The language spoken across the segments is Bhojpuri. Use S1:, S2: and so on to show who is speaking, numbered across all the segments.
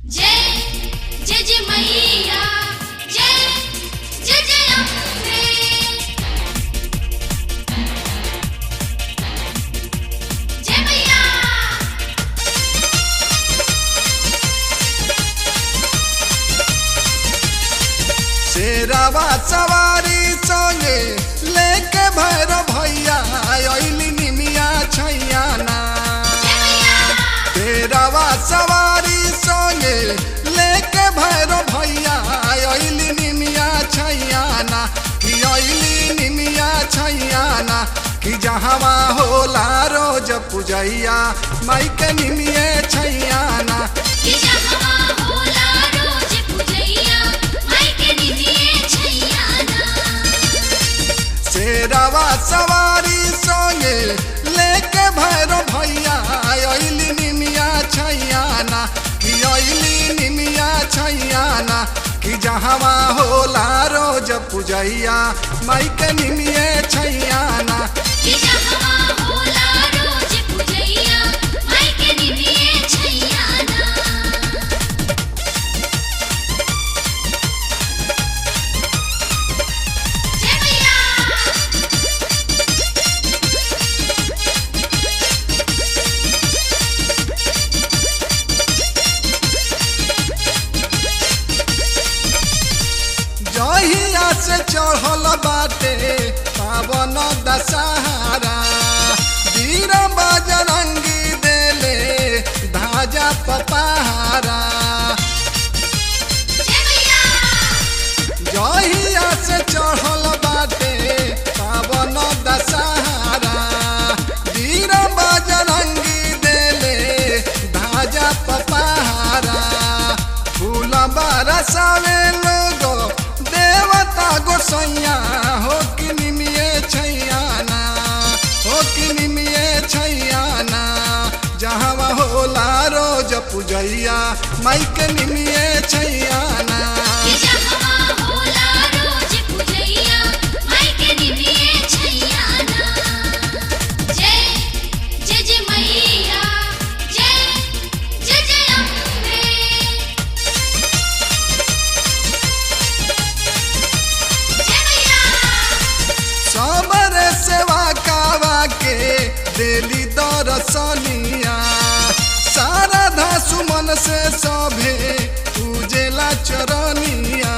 S1: जय जय जय मैया जय जय जय अम्बे। जय मैया
S2: शेरावा सवारी संगे लेके भैरव भैया अइली निमिया छैया ना। शेरावा सवारी संगे लेके भैरव भैया अइली निमिया छैया ना कि अइली निमिया छैया ना कि जहवा होला रोज पूजैया माई के निमिये छैया ना।
S1: कि जहाँ होला रोज पूजैया माई के निमिये छैया ना।
S2: शेरावा सवारी संगे लेके भैरव भैया अइली निमिया छैया ना कि अइली निमिया छैया ना कि जहवा होला रोज पूजैया माई के निमिये छैया ना।
S1: कि जहाँ होला रोज पूजैया माई के निमिये छैया ना। जय मैया
S2: जहिया से चढ़ल बाटे पावन दशहरा वीर बजरंगी देले धाजा पपहारा।
S1: जय मैया
S2: जहिया से चढ़ल बाटे पावन दशहरा वीर बजरंगी देले धाजा पपहारा। फूल बरसावे लोगो देवता गोसैया हो कि निमिये छैया ना हो कि निमिये छैया ना जहाँ होला रोज पूजैया माई के निमिये छैया ना।
S1: कि जहाँ होला रोज पूजैया माई के निमिये छैया ना। जय जय जय मैया जय जय जय अम्बे। जय मैया
S2: सबरे सेवा कावा के देली दरसनिया शारदा सुमन से सभे पूजेला चरनिया।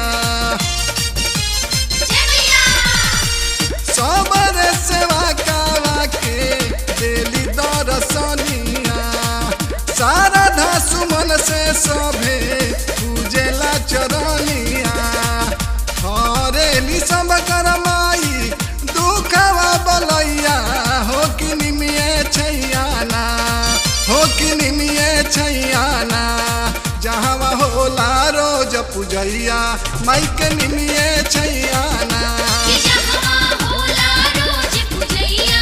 S1: जय मैया
S2: सबरे सेवा कावा के देली दरसनिया शारदा सुमन से सभे पूजेला चरनिया। हरेली सब कर माई दुखवा बलैया हो कि निमिये छैया ना हो कि निमिये छैया ना जहाँ होला रोज पूजैया माई के निमिये छैया ना।
S1: कि जहाँ होला रोज पूजैया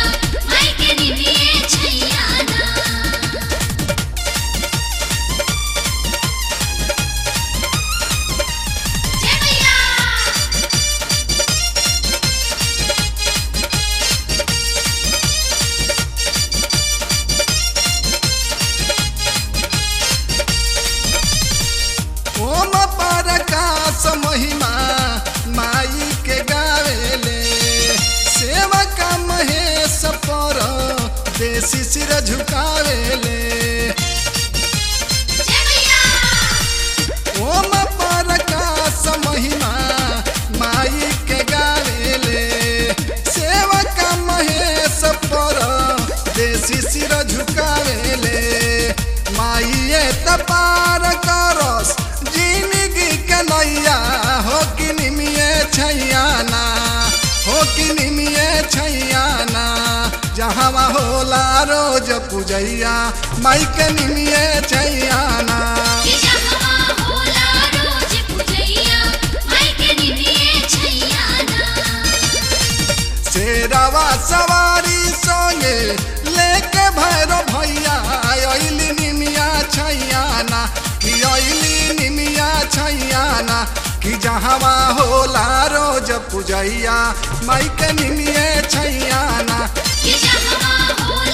S1: माई के निमिये छैया ना। जय मैया
S2: ओम परकाश महिमा माई के गावेले सेवका महेश पर देसी सिर झुकावेले।
S1: जय मैया
S2: ओम परकाश महिमा माई के गावेले सेवका महेश पर देसी सिर झुकावेले। माइए तपार करस जिंदगी के नैया हो कि निमिये छैया ना हो कि निमिये छैया ना जहाँ होला रोज पूजैया माई के निमिये छैया ना।
S1: कि जहाँ होला रोज पूजैया माई के निमिये छैया ना।
S2: शेरावा सवारी संगे लेके भैरव भैया अइली निमिया छैया ना कि अइली निमिया छैया ना कि जहाँ होला रोज पूजैया माई के निमिये छैया ना।
S1: कि जहाँ होला